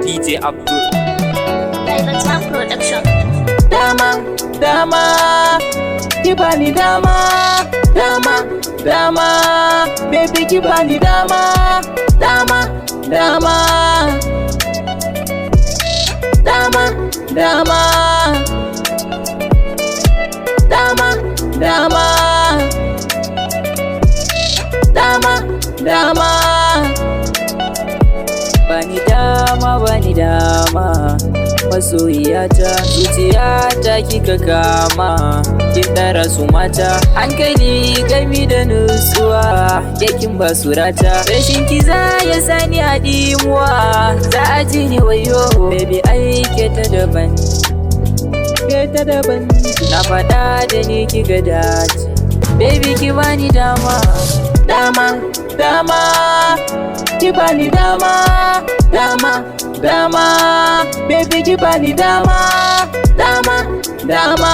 DJ Abdull. Private Production. Dama, dama, Kibani Dama, dama, dama, baby Kibani Dama, dama, dama, dama, dama, dama, dama, dama, dama. Bani dama, masoyiyata, zuciyata kika kama, kin dara su mata, hankali gami da nutsuwa, yakin basurata, rashin ki za ya sani a dimuwa, za a ji ni wayo, baby ai ke ta daban, na faɗa da ni kika dace, baby ki bani dama, dama, dama, Kibani Dama, dama, dama, baby Kibani Dama, dama, dama,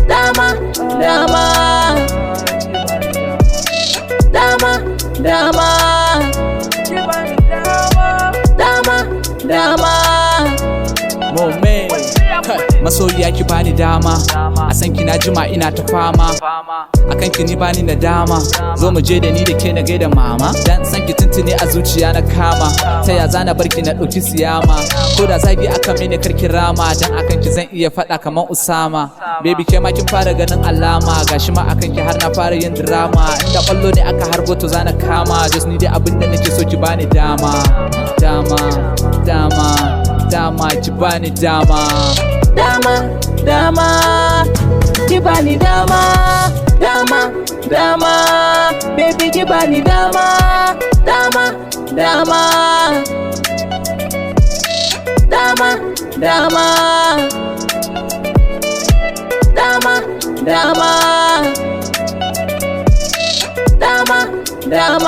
dama, dama, dama, dama, dama, dama. Mome, masoyiya ki bani dama, a san ki na jima ina ta fama, akan ki ni bani na dama, zo mu je da ni da ke na gaida mama, dan san ki tuntuni a zuciya na kama, ta ya zana barki na ɗauki siyama, ko da zabi aka mini karki rama, dan akan ki zan iya faɗa kamar Usama, baby ke ma kin fara ganin alama, gashi ma akan ki har na fara yin drama, inda ƙwallo ne aka harbo to zana kama, just ni dai abinda nake so ki bani dama, dama, dama, dama, ki bani dama. Dama, dama, Kibani Dama, dama, dama, baby Kibani Dama, dama, dama, dama, dama, dama, dama, dama, dama.